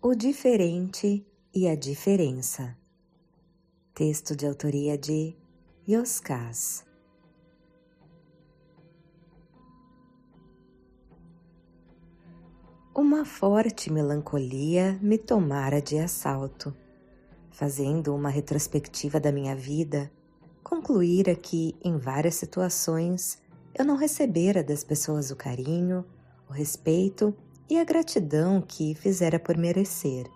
O diferente e a diferença. Texto de autoria de Yoskaz. Uma forte melancolia me tomara de assalto. Fazendo uma retrospectiva da minha vida, concluíra que, em várias situações, eu não recebera das pessoas o carinho, o respeito e a gratidão que fizera por merecer.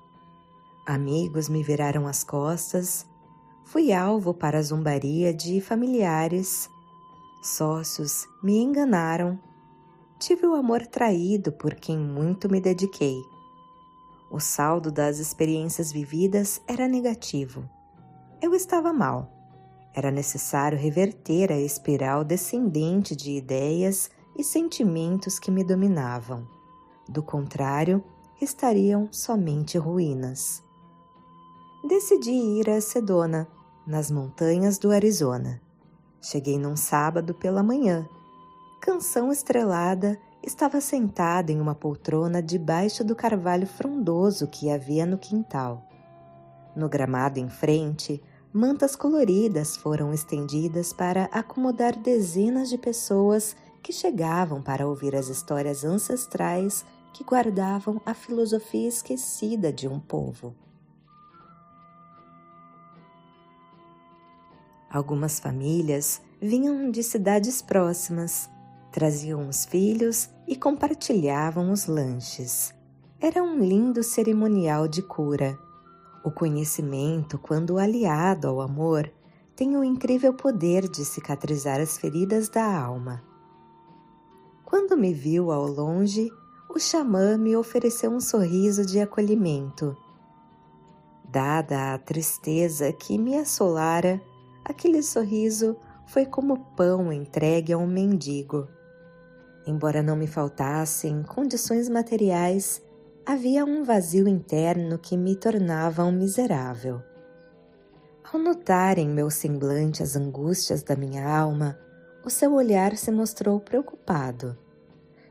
Amigos me viraram as costas, fui alvo para a zombaria de familiares, sócios me enganaram, tive o amor traído por quem muito me dediquei. O saldo das experiências vividas era negativo. Eu estava mal. Era necessário reverter a espiral descendente de ideias e sentimentos que me dominavam. Do contrário, estariam somente ruínas. Decidi ir a Sedona, nas montanhas do Arizona. Cheguei num sábado pela manhã. Canção estrelada, estava sentada em uma poltrona debaixo do carvalho frondoso que havia no quintal. No gramado em frente, mantas coloridas foram estendidas para acomodar dezenas de pessoas que chegavam para ouvir as histórias ancestrais que guardavam a filosofia esquecida de um povo. Algumas famílias vinham de cidades próximas, traziam os filhos e compartilhavam os lanches. Era um lindo cerimonial de cura. O conhecimento, quando aliado ao amor, tem o incrível poder de cicatrizar as feridas da alma. Quando me viu ao longe, o xamã me ofereceu um sorriso de acolhimento. Dada a tristeza que me assolara, aquele sorriso foi como pão entregue a um mendigo. Embora não me faltassem condições materiais, havia um vazio interno que me tornava um miserável. Ao notar em meu semblante as angústias da minha alma, o seu olhar se mostrou preocupado.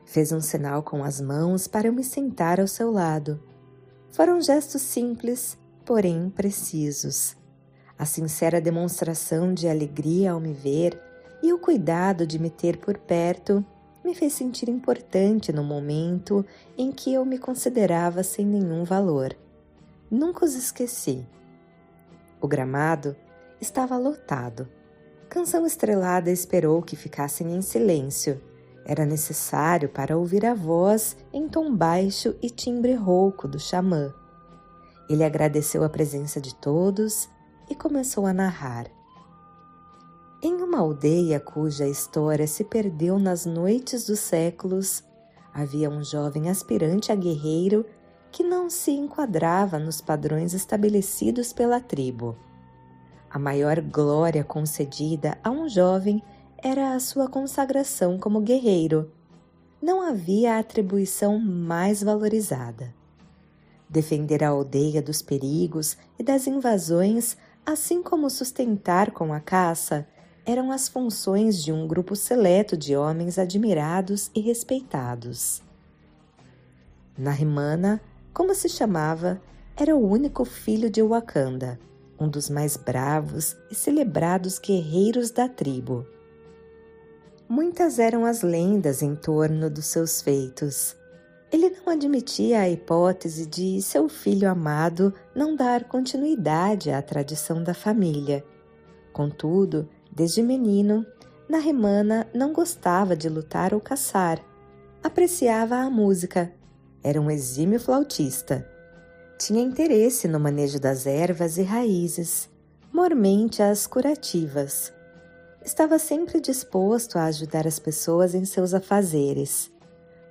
Fez um sinal com as mãos para eu me sentar ao seu lado. Foram gestos simples, porém precisos. A sincera demonstração de alegria ao me ver e o cuidado de me ter por perto me fez sentir importante no momento em que eu me considerava sem nenhum valor. Nunca os esqueci. O gramado estava lotado. Canção Estrelada esperou que ficassem em silêncio. Era necessário para ouvir a voz em tom baixo e timbre rouco do xamã. Ele agradeceu a presença de todos e começou a narrar. Em uma aldeia cuja história se perdeu nas noites dos séculos, havia um jovem aspirante a guerreiro que não se enquadrava nos padrões estabelecidos pela tribo. A maior glória concedida a um jovem era a sua consagração como guerreiro. Não havia atribuição mais valorizada. Defender a aldeia dos perigos e das invasões, assim como sustentar com a caça, eram as funções de um grupo seleto de homens admirados e respeitados. Nahimana, como se chamava, era o único filho de Wakanda, um dos mais bravos e celebrados guerreiros da tribo. Muitas eram as lendas em torno dos seus feitos. Ele não admitia a hipótese de seu filho amado não dar continuidade à tradição da família. Contudo, desde menino, Nahimana não gostava de lutar ou caçar. Apreciava a música. Era um exímio flautista. Tinha interesse no manejo das ervas e raízes, mormente as curativas. Estava sempre disposto a ajudar as pessoas em seus afazeres.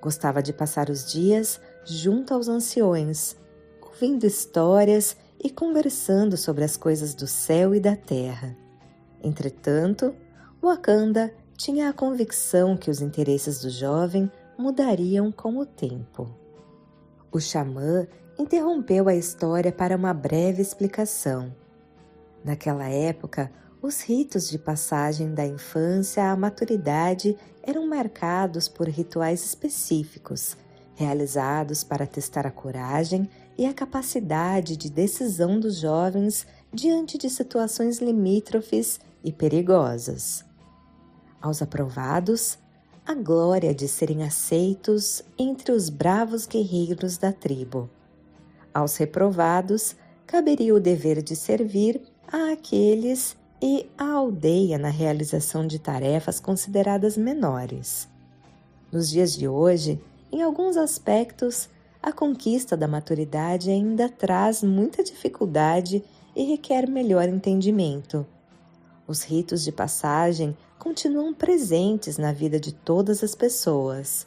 Gostava de passar os dias junto aos anciões, ouvindo histórias e conversando sobre as coisas do céu e da terra. Entretanto, Wakanda tinha a convicção que os interesses do jovem mudariam com o tempo. O xamã interrompeu a história para uma breve explicação. Naquela época, os ritos de passagem da infância à maturidade eram marcados por rituais específicos, realizados para testar a coragem e a capacidade de decisão dos jovens diante de situações limítrofes e perigosas. Aos aprovados, a glória de serem aceitos entre os bravos guerreiros da tribo. Aos reprovados, caberia o dever de servir àqueles e à aldeia na realização de tarefas consideradas menores. Nos dias de hoje, em alguns aspectos, a conquista da maturidade ainda traz muita dificuldade e requer melhor entendimento. Os ritos de passagem continuam presentes na vida de todas as pessoas.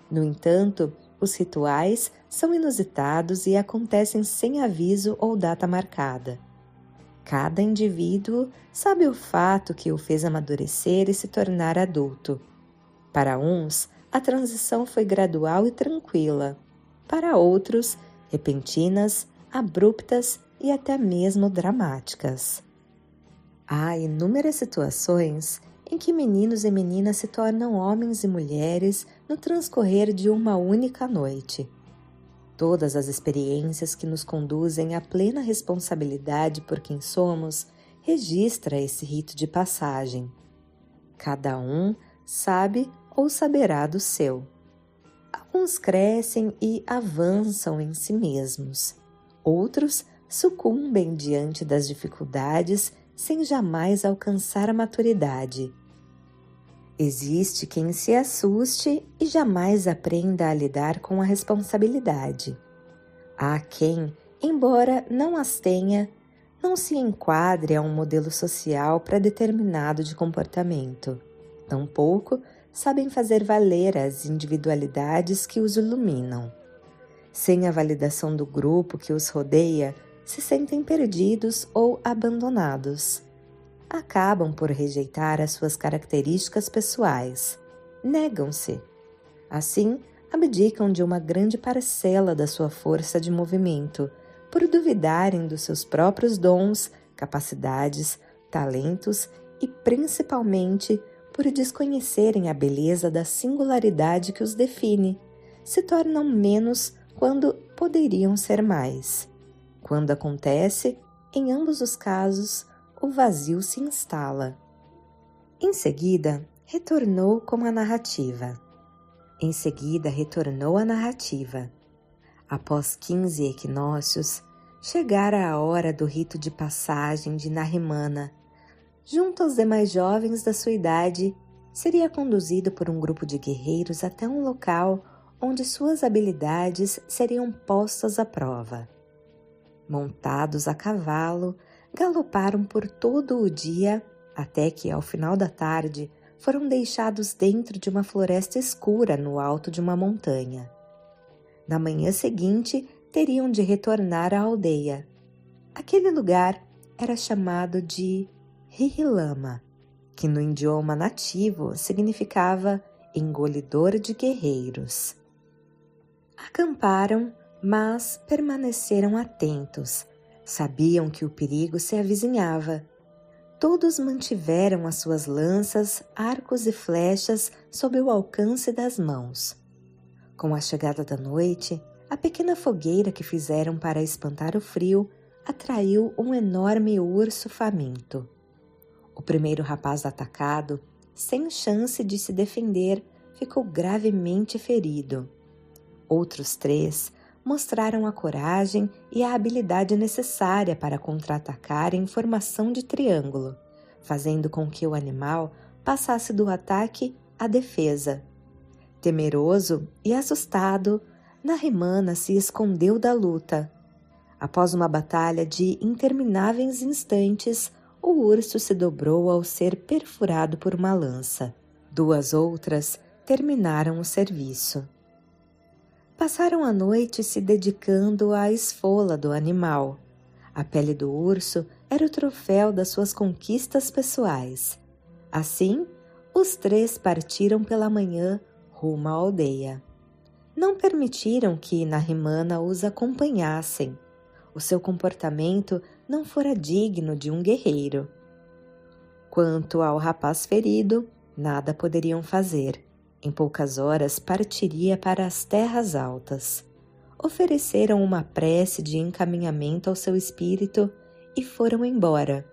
No entanto, os rituais são inusitados e acontecem sem aviso ou data marcada. Cada indivíduo sabe o fato que o fez amadurecer e se tornar adulto. Para uns, a transição foi gradual e tranquila. Para outros, repentinas, abruptas e até mesmo dramáticas. Há inúmeras situações em que meninos e meninas se tornam homens e mulheres no transcorrer de uma única noite. Todas as experiências que nos conduzem à plena responsabilidade por quem somos registra esse rito de passagem. Cada um sabe ou saberá do seu. Alguns crescem e avançam em si mesmos. Outros sucumbem diante das dificuldades sem jamais alcançar a maturidade. Existe quem se assuste e jamais aprenda a lidar com a responsabilidade. Há quem, embora não as tenha, não se enquadre a um modelo social pré-determinado de comportamento. Tampouco sabem fazer valer as individualidades que os iluminam. Sem a validação do grupo que os rodeia, se sentem perdidos ou abandonados. Acabam por rejeitar as suas características pessoais. Negam-se. Assim, abdicam de uma grande parcela da sua força de movimento, por duvidarem dos seus próprios dons, capacidades, talentos e, principalmente, por desconhecerem a beleza da singularidade que os define. Se tornam menos quando poderiam ser mais. Quando acontece, em ambos os casos, o vazio se instala. Em seguida, retornou a narrativa. Após 15 equinócios, chegara a hora do rito de passagem de Nahimana. Junto aos demais jovens da sua idade, seria conduzido por um grupo de guerreiros até um local onde suas habilidades seriam postas à prova. Montados a cavalo, galoparam por todo o dia, até que, ao final da tarde, foram deixados dentro de uma floresta escura no alto de uma montanha. Na manhã seguinte, teriam de retornar à aldeia. Aquele lugar era chamado de Rihilama, que no idioma nativo significava engolidor de guerreiros. Acamparam, mas permaneceram atentos. Sabiam que o perigo se avizinhava. Todos mantiveram as suas lanças, arcos e flechas sob o alcance das mãos. Com a chegada da noite, a pequena fogueira que fizeram para espantar o frio atraiu um enorme urso faminto. O primeiro rapaz atacado, sem chance de se defender, ficou gravemente ferido. Outros 3 mostraram a coragem e a habilidade necessária para contra-atacar em formação de triângulo, fazendo com que o animal passasse do ataque à defesa. Temeroso e assustado, Nahimana se escondeu da luta. Após uma batalha de intermináveis instantes, o urso se dobrou ao ser perfurado por uma lança. 2 outras terminaram o serviço. Passaram a noite se dedicando à esfola do animal. A pele do urso era o troféu das suas conquistas pessoais. Assim, os 3 partiram pela manhã rumo à aldeia. Não permitiram que Nahimana os acompanhassem. O seu comportamento não fora digno de um guerreiro. Quanto ao rapaz ferido, nada poderiam fazer. Em poucas horas partiria para as terras altas. ofereceram uma prece de encaminhamento ao seu espírito e foram embora,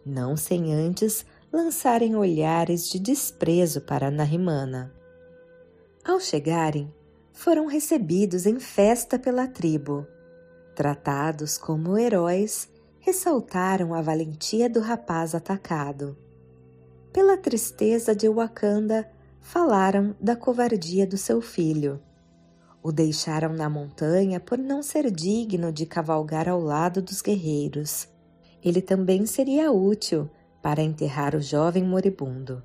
não sem antes lançarem olhares de desprezo para Nahimana. Ao chegarem, foram recebidos em festa pela tribo. Tratados como heróis, ressaltaram a valentia do rapaz atacado. Pela tristeza de Wakanda, falaram da covardia do seu filho. O deixaram na montanha por não ser digno de cavalgar ao lado dos guerreiros. Ele também seria útil para enterrar o jovem moribundo.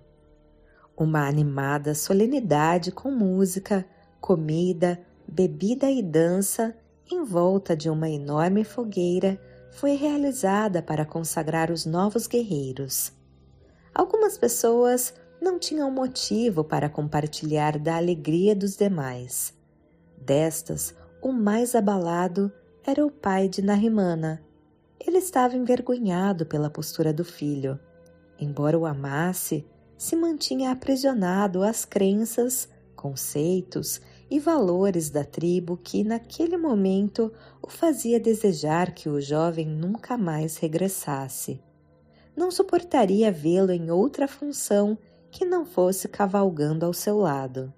Uma animada solenidade com música, comida, bebida e dança em volta de uma enorme fogueira foi realizada para consagrar os novos guerreiros. Algumas pessoas não tinham motivo para compartilhar da alegria dos demais. Destas, o mais abalado era o pai de Nahimana. Ele estava envergonhado pela postura do filho. Embora o amasse, se mantinha aprisionado às crenças, conceitos e valores da tribo que, naquele momento, o fazia desejar que o jovem nunca mais regressasse. Não suportaria vê-lo em outra função que não fosse cavalgando ao seu lado.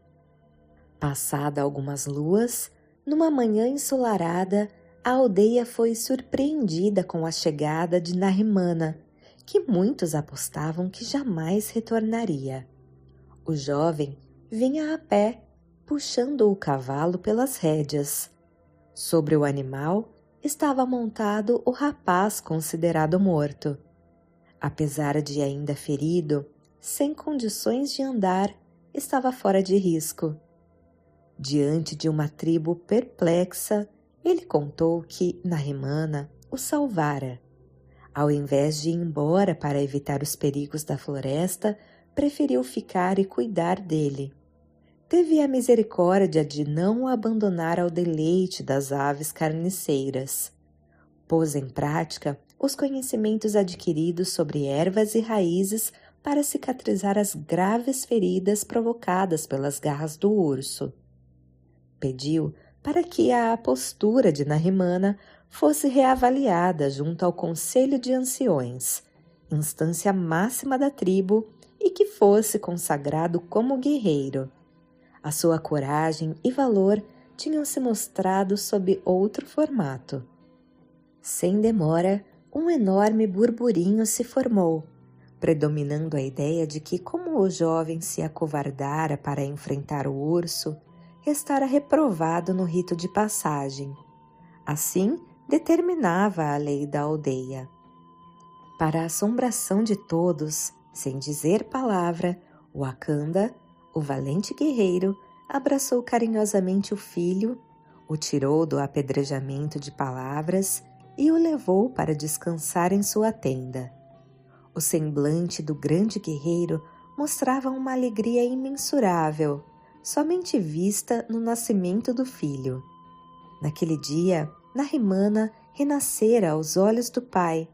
Passada algumas luas, numa manhã ensolarada, a aldeia foi surpreendida com a chegada de Nahimana, que muitos apostavam que jamais retornaria. O jovem vinha a pé, puxando o cavalo pelas rédeas. Sobre o animal estava montado o rapaz considerado morto. Apesar de ainda ferido, sem condições de andar, estava fora de risco. Diante de uma tribo perplexa, ele contou que Nahimana o salvara. Ao invés de ir embora para evitar os perigos da floresta, preferiu ficar e cuidar dele. Teve a misericórdia de não o abandonar ao deleite das aves carniceiras. Pôs em prática os conhecimentos adquiridos sobre ervas e raízes para cicatrizar as graves feridas provocadas pelas garras do urso. Pediu para que a postura de Nahimana fosse reavaliada junto ao Conselho de Anciões, instância máxima da tribo, e que fosse consagrado como guerreiro. A sua coragem e valor tinham se mostrado sob outro formato. Sem demora, um enorme burburinho se formou, predominando a ideia de que, como o jovem se acovardara para enfrentar o urso, restara reprovado no rito de passagem. Assim, determinava a lei da aldeia. Para a assombração de todos, sem dizer palavra, Wakanda, o valente guerreiro, abraçou carinhosamente o filho, o tirou do apedrejamento de palavras e o levou para descansar em sua tenda. O semblante do grande guerreiro mostrava uma alegria imensurável, somente vista no nascimento do filho. Naquele dia, Nahimana renascera aos olhos do pai,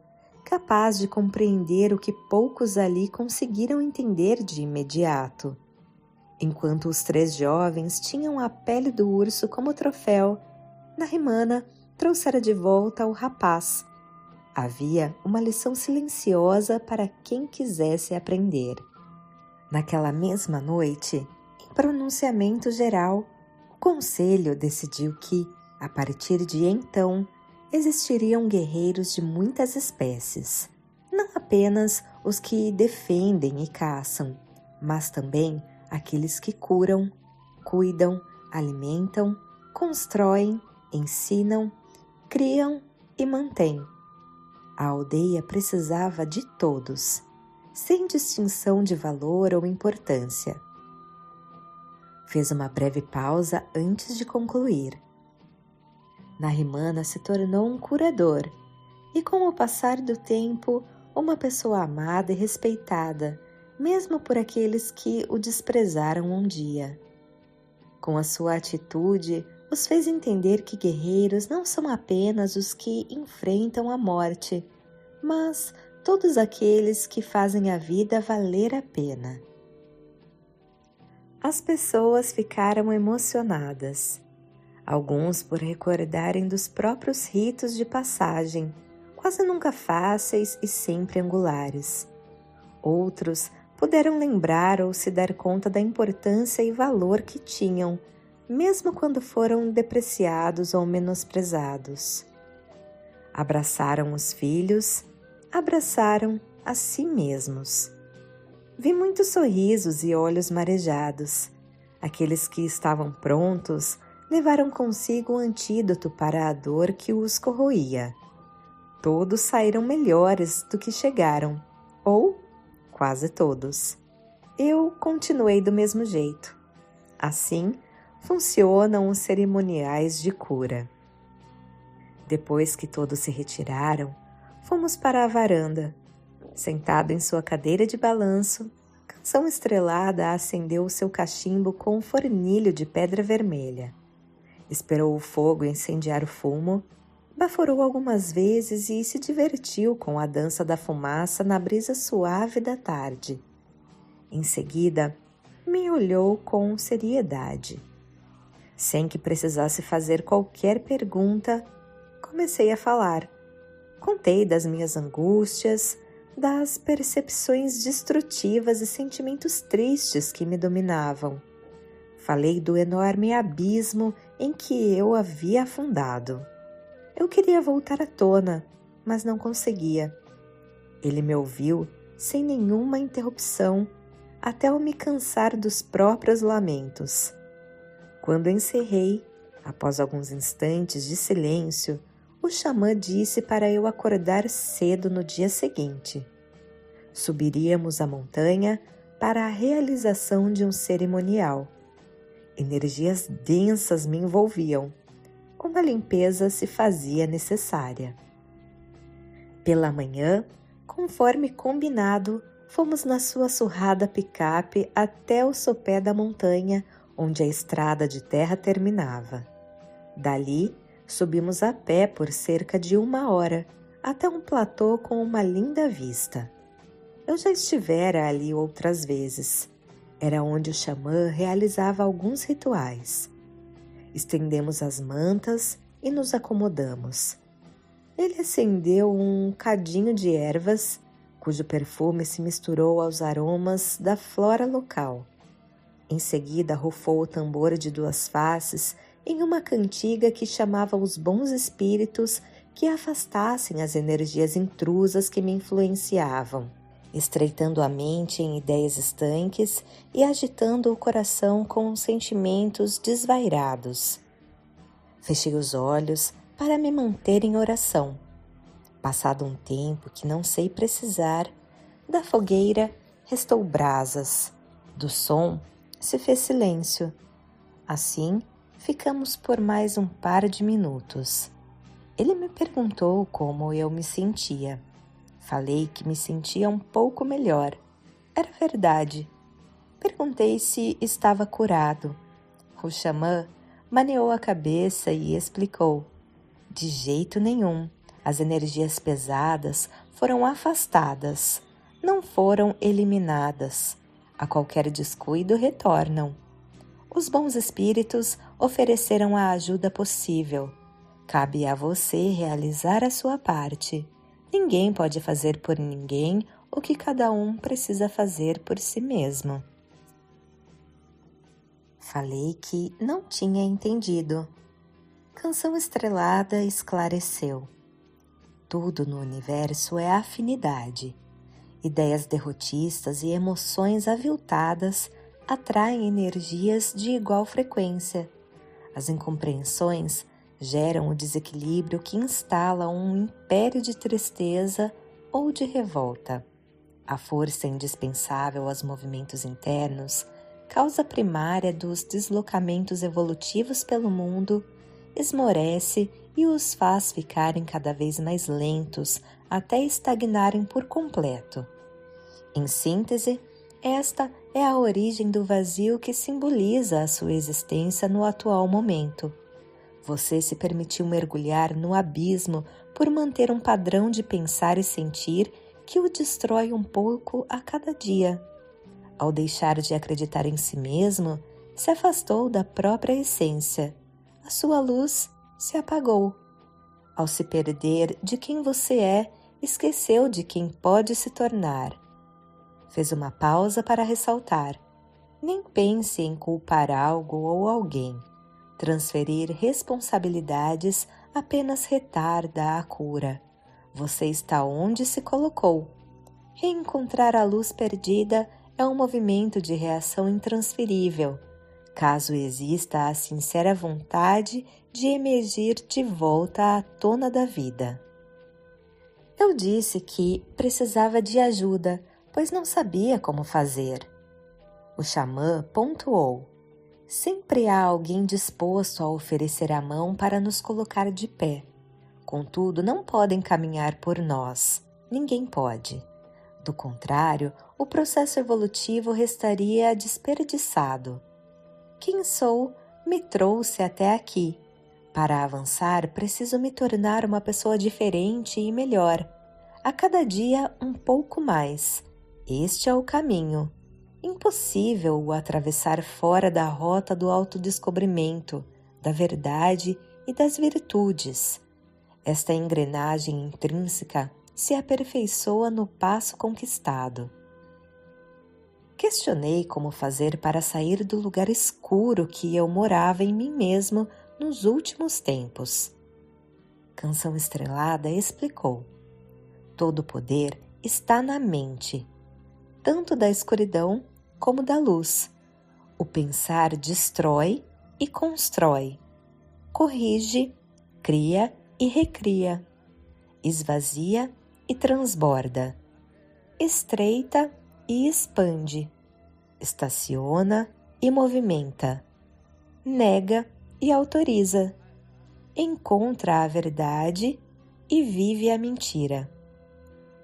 capaz de compreender o que poucos ali conseguiram entender de imediato. Enquanto os 3 jovens tinham a pele do urso como troféu, Nahimana trouxera de volta o rapaz. Havia uma lição silenciosa para quem quisesse aprender. Naquela mesma noite, em pronunciamento geral, o conselho decidiu que, a partir de então, existiriam guerreiros de muitas espécies, não apenas os que defendem e caçam, mas também aqueles que curam, cuidam, alimentam, constroem, ensinam, criam e mantêm. A aldeia precisava de todos, sem distinção de valor ou importância. Fez uma breve pausa antes de concluir. Nahimana se tornou um curador e, com o passar do tempo, uma pessoa amada e respeitada, mesmo por aqueles que o desprezaram um dia. Com a sua atitude, os fez entender que guerreiros não são apenas os que enfrentam a morte, mas todos aqueles que fazem a vida valer a pena. As pessoas ficaram emocionadas. Alguns por recordarem dos próprios ritos de passagem, quase nunca fáceis e sempre angulares. Outros puderam lembrar ou se dar conta da importância e valor que tinham, mesmo quando foram depreciados ou menosprezados. Abraçaram os filhos, abraçaram a si mesmos. Vi muitos sorrisos e olhos marejados. Aqueles que estavam prontos levaram consigo o antídoto para a dor que os corroía. Todos saíram melhores do que chegaram, ou quase todos. Eu continuei do mesmo jeito. Assim funcionam os cerimoniais de cura. Depois que todos se retiraram, fomos para a varanda. Sentado em sua cadeira de balanço, Canção Estrelada acendeu o seu cachimbo com um fornilho de pedra vermelha. Esperou o fogo incendiar o fumo, baforou algumas vezes e se divertiu com a dança da fumaça na brisa suave da tarde. Em seguida, me olhou com seriedade. Sem que precisasse fazer qualquer pergunta, comecei a falar. Contei das minhas angústias, das percepções destrutivas e sentimentos tristes que me dominavam. Falei do enorme abismo em que eu havia afundado. Eu queria voltar à tona, mas não conseguia. Ele me ouviu sem nenhuma interrupção, até eu me cansar dos próprios lamentos. Quando encerrei, após alguns instantes de silêncio, o xamã disse para eu acordar cedo no dia seguinte. Subiríamos a montanha para a realização de um cerimonial. Energias densas me envolviam. Uma limpeza se fazia necessária. Pela manhã, conforme combinado, fomos na sua surrada picape até o sopé da montanha, onde a estrada de terra terminava. Dali, subimos a pé por cerca de 1 hora, até um platô com uma linda vista. Eu já estivera ali outras vezes. Era onde o xamã realizava alguns rituais. Estendemos as mantas e nos acomodamos. Ele acendeu um cadinho de ervas, cujo perfume se misturou aos aromas da flora local. Em seguida, rufou o tambor de 2 faces em uma cantiga que chamava os bons espíritos que afastassem as energias intrusas que me influenciavam, estreitando a mente em ideias estanques e agitando o coração com sentimentos desvairados. Fechei os olhos para me manter em oração. Passado um tempo que não sei precisar, da fogueira restou brasas. Do som se fez silêncio. Assim, ficamos por mais um par de minutos. Ele me perguntou como eu me sentia. Falei que me sentia um pouco melhor. Era verdade. Perguntei se estava curado. O xamã maneou a cabeça e explicou. De jeito nenhum. As energias pesadas foram afastadas. Não foram eliminadas. A qualquer descuido retornam. Os bons espíritos ofereceram a ajuda possível. Cabe a você realizar a sua parte. Ninguém pode fazer por ninguém o que cada um precisa fazer por si mesmo. Falei que não tinha entendido. Canção Estrelada esclareceu. Tudo no universo é afinidade. Ideias derrotistas e emoções aviltadas atraem energias de igual frequência. As incompreensões geram o desequilíbrio que instala um império de tristeza ou de revolta. A força indispensável aos movimentos internos, causa primária dos deslocamentos evolutivos pelo mundo, esmorece e os faz ficarem cada vez mais lentos até estagnarem por completo. Em síntese, esta é a origem do vazio que simboliza a sua existência no atual momento. Você se permitiu mergulhar no abismo por manter um padrão de pensar e sentir que o destrói um pouco a cada dia. Ao deixar de acreditar em si mesmo, se afastou da própria essência. a sua luz se apagou. Ao se perder de quem você é, esqueceu de quem pode se tornar. Fez uma pausa para ressaltar. Nem pense em culpar algo ou alguém. Transferir responsabilidades apenas retarda a cura. Você está onde se colocou. Reencontrar a luz perdida é um movimento de reação intransferível, caso exista a sincera vontade de emergir de volta à tona da vida. Eu disse que precisava de ajuda, pois não sabia como fazer. O xamã pontuou. Sempre há alguém disposto a oferecer a mão para nos colocar de pé. Contudo, não podem caminhar por nós. Ninguém pode. Do contrário, o processo evolutivo restaria desperdiçado. Quem sou me trouxe até aqui. Para avançar, preciso me tornar uma pessoa diferente e melhor. A cada dia, um pouco mais. Este é o caminho. Impossível o atravessar fora da rota do autodescobrimento, da verdade e das virtudes. Esta engrenagem intrínseca se aperfeiçoa no passo conquistado. Questionei como fazer para sair do lugar escuro que eu morava em mim mesmo nos últimos tempos. Canção Estrelada explicou. Todo poder está na mente, tanto da escuridão como da luz. O pensar destrói e constrói, corrige, cria e recria, esvazia e transborda, estreita e expande, estaciona e movimenta, nega e autoriza, encontra a verdade e vive a mentira.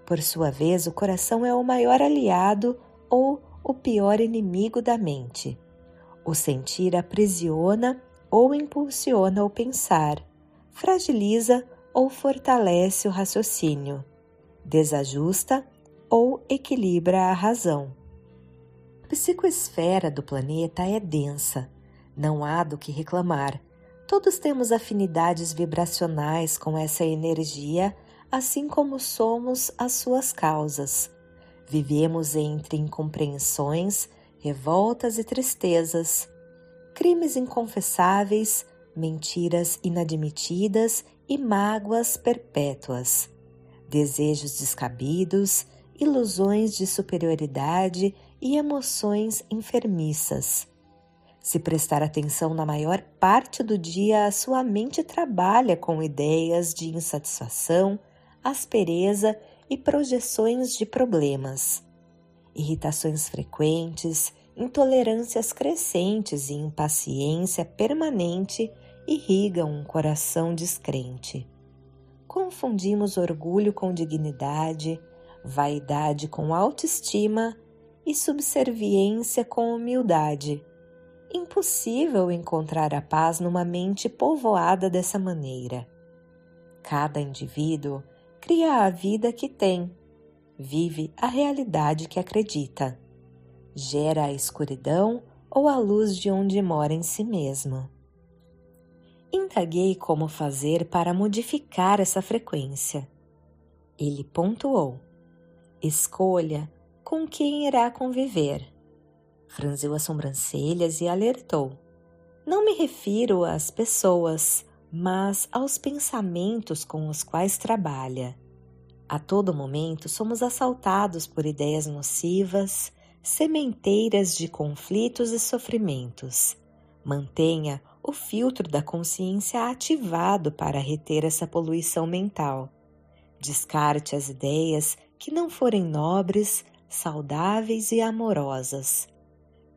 Por sua vez, o coração é o maior aliado ou o pior inimigo da mente. O sentir aprisiona ou impulsiona o pensar, fragiliza ou fortalece o raciocínio, desajusta ou equilibra a razão. A psicoesfera do planeta é densa, não há do que reclamar. Todos temos afinidades vibracionais com essa energia, assim como somos as suas causas. Vivemos entre incompreensões, revoltas e tristezas, crimes inconfessáveis, mentiras inadmitidas e mágoas perpétuas, desejos descabidos, ilusões de superioridade e emoções enfermiças. Se prestar atenção na maior parte do dia, a sua mente trabalha com ideias de insatisfação, aspereza e projeções de problemas. Irritações frequentes, intolerâncias crescentes e impaciência permanente irrigam um coração descrente. Confundimos orgulho com dignidade, vaidade com autoestima e subserviência com humildade. Impossível encontrar a paz numa mente povoada dessa maneira. Cada indivíduo cria a vida que tem, vive a realidade que acredita, gera a escuridão ou a luz de onde mora em si mesmo. Indaguei como fazer para modificar essa frequência. Ele pontuou. Escolha com quem irá conviver. Franziu as sobrancelhas e alertou. Não me refiro às pessoas, mas aos pensamentos com os quais trabalha. A todo momento somos assaltados por ideias nocivas, sementeiras de conflitos e sofrimentos. Mantenha o filtro da consciência ativado para reter essa poluição mental. Descarte as ideias que não forem nobres, saudáveis e amorosas.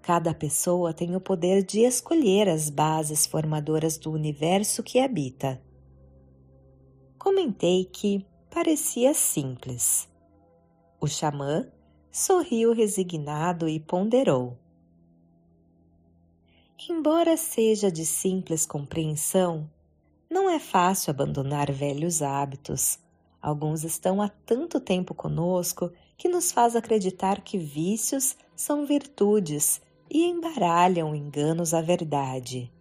Cada pessoa tem o poder de escolher as bases formadoras do universo que habita. Comentei que parecia simples. O xamã sorriu resignado e ponderou. Embora seja de simples compreensão, não é fácil abandonar velhos hábitos. Alguns estão há tanto tempo conosco que nos faz acreditar que vícios são virtudes e embaralham enganos à verdade.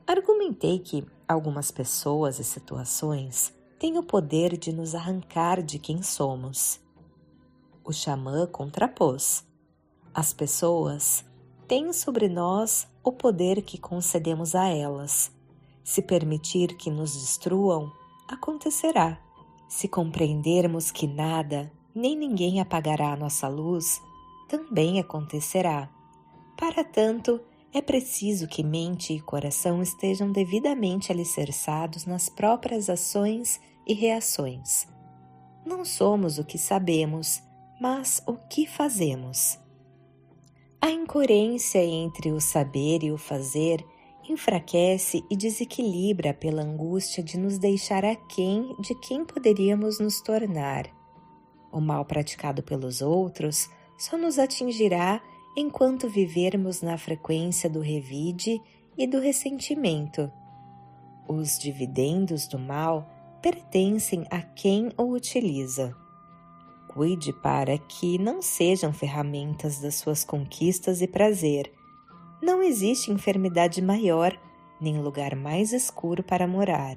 Argumentei que algumas pessoas e situações têm o poder de nos arrancar de quem somos. O xamã contrapôs: as pessoas têm sobre nós o poder que concedemos a elas. Se permitir que nos destruam, acontecerá. Se compreendermos que nada nem ninguém apagará a nossa luz, também acontecerá. Para tanto, é preciso que mente e coração estejam devidamente alicerçados nas próprias ações e reações. Não somos o que sabemos, mas o que fazemos. A incoerência entre o saber e o fazer enfraquece e desequilibra pela angústia de nos deixar aquém de quem poderíamos nos tornar. O mal praticado pelos outros só nos atingirá enquanto vivermos na frequência do revide e do ressentimento. Os dividendos do mal pertencem a quem o utiliza. Cuide para que não sejam ferramentas das suas conquistas e prazer. Não existe enfermidade maior, nem lugar mais escuro para morar.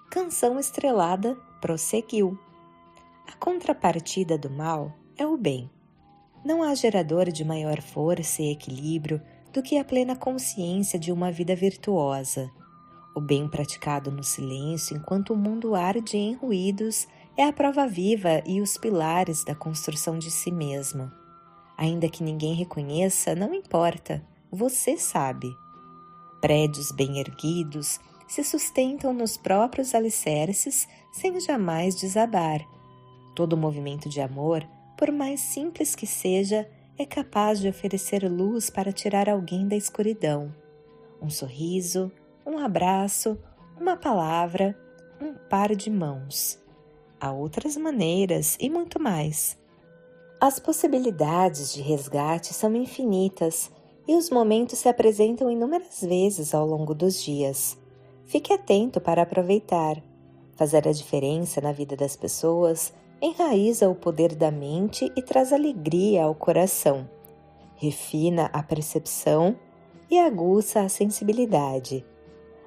Canção Estrelada prosseguiu. A contrapartida do mal é o bem. Não há gerador de maior força e equilíbrio do que a plena consciência de uma vida virtuosa. O bem praticado no silêncio enquanto o mundo arde em ruídos é a prova viva e os pilares da construção de si mesmo. Ainda que ninguém reconheça, não importa, você sabe. Prédios bem erguidos se sustentam nos próprios alicerces sem jamais desabar. Todo movimento de amor, por mais simples que seja, é capaz de oferecer luz para tirar alguém da escuridão. Um sorriso, um abraço, uma palavra, um par de mãos. Há outras maneiras e muito mais. As possibilidades de resgate são infinitas e os momentos se apresentam inúmeras vezes ao longo dos dias. Fique atento para aproveitar. Fazer a diferença na vida das pessoas enraiza o poder da mente e traz alegria ao coração. Refina a percepção e aguça a sensibilidade.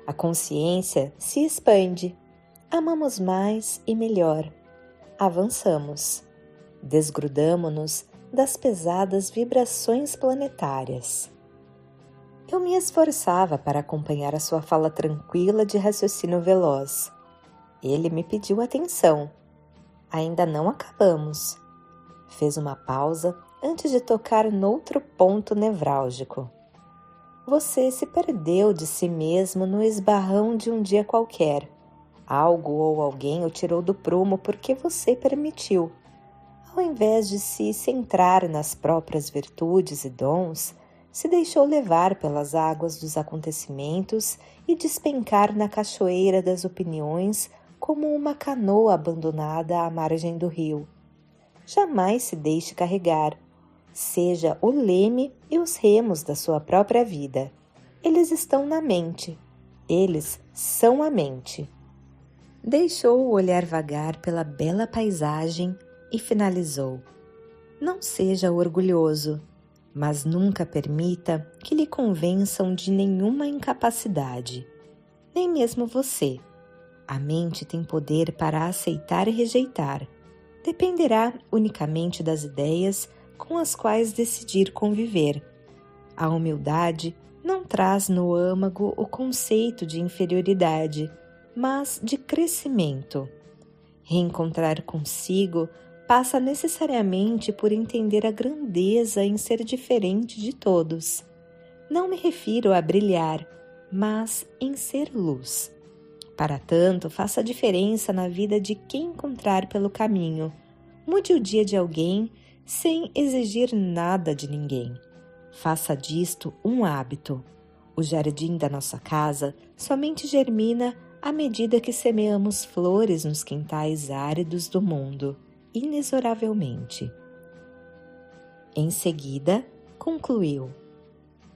A consciência se expande. Amamos mais e melhor. Avançamos. Desgrudamo-nos das pesadas vibrações planetárias. Eu me esforçava para acompanhar a sua fala tranquila de raciocínio veloz. Ele me pediu atenção. Ainda não acabamos. Fez uma pausa antes de tocar noutro ponto nevrálgico. Você se perdeu de si mesmo no esbarrão de um dia qualquer. Algo ou alguém o tirou do prumo porque você permitiu. Ao invés de se centrar nas próprias virtudes e dons, se deixou levar pelas águas dos acontecimentos e despencar na cachoeira das opiniões como uma canoa abandonada à margem do rio. Jamais se deixe carregar. Seja o leme e os remos da sua própria vida. Eles estão na mente. Eles são a mente. Deixou o olhar vagar pela bela paisagem e finalizou. Não seja orgulhoso, mas nunca permita que lhe convençam de nenhuma incapacidade, nem mesmo você. A mente tem poder para aceitar e rejeitar. Dependerá unicamente das ideias com as quais decidir conviver. A humildade não traz no âmago o conceito de inferioridade, mas de crescimento. Reencontrar consigo passa necessariamente por entender a grandeza em ser diferente de todos. Não me refiro a brilhar, mas em ser luz. Para tanto, faça a diferença na vida de quem encontrar pelo caminho. Mude o dia de alguém sem exigir nada de ninguém. Faça disto um hábito. O jardim da nossa casa somente germina à medida que semeamos flores nos quintais áridos do mundo, inexoravelmente. Em seguida, concluiu: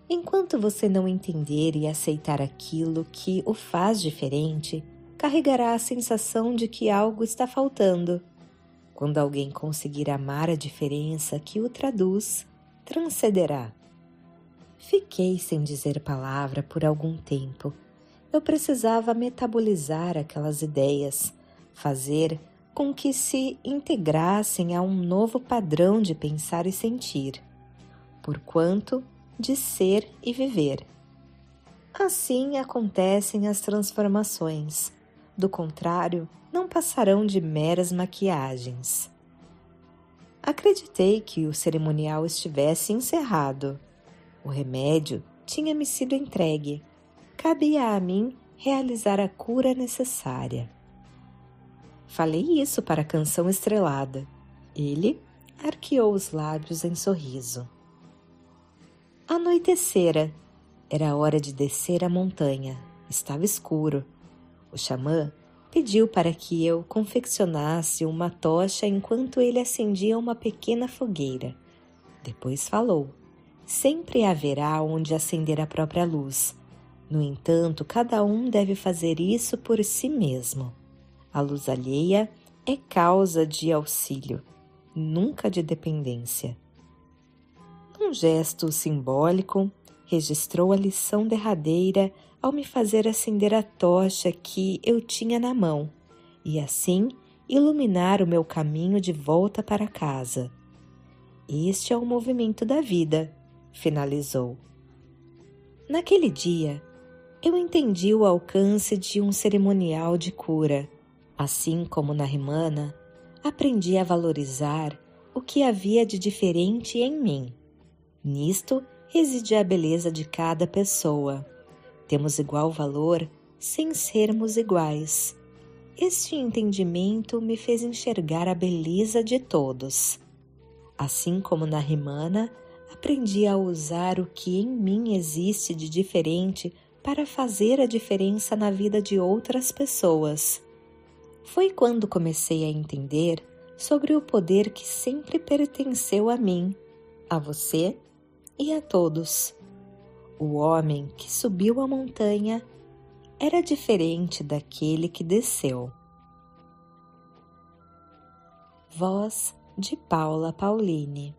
enquanto você não entender e aceitar aquilo que o faz diferente, carregará a sensação de que algo está faltando. Quando alguém conseguir amar a diferença que o traduz, transcenderá. Fiquei sem dizer palavra por algum tempo. Eu precisava metabolizar aquelas ideias, fazer com que se integrassem a um novo padrão de pensar e sentir, porquanto de ser e viver. Assim acontecem as transformações. Do contrário, não passarão de meras maquiagens. Acreditei que o cerimonial estivesse encerrado. O remédio tinha me sido entregue. Cabia a mim realizar a cura necessária. Falei isso para a canção estrelada. Ele arqueou os lábios em sorriso. Anoitecera. Era hora de descer a montanha. Estava escuro. O xamã pediu para que eu confeccionasse uma tocha enquanto ele acendia uma pequena fogueira. Depois falou: sempre haverá onde acender a própria luz. No entanto, cada um deve fazer isso por si mesmo. A luz alheia é causa de auxílio, nunca de dependência. Num gesto simbólico, registrou a lição derradeira ao me fazer acender a tocha que eu tinha na mão e assim iluminar o meu caminho de volta para casa. Este é o movimento da vida, finalizou. Naquele dia, eu entendi o alcance de um cerimonial de cura. Assim como na Rimana, aprendi a valorizar o que havia de diferente em mim. Nisto reside a beleza de cada pessoa. Temos igual valor sem sermos iguais. Este entendimento me fez enxergar a beleza de todos. Assim como na Rimana, aprendi a usar o que em mim existe de diferente para fazer a diferença na vida de outras pessoas. Foi quando comecei a entender sobre o poder que sempre pertenceu a mim, a você e a todos. O homem que subiu a montanha era diferente daquele que desceu. Voz de Paula Pauline.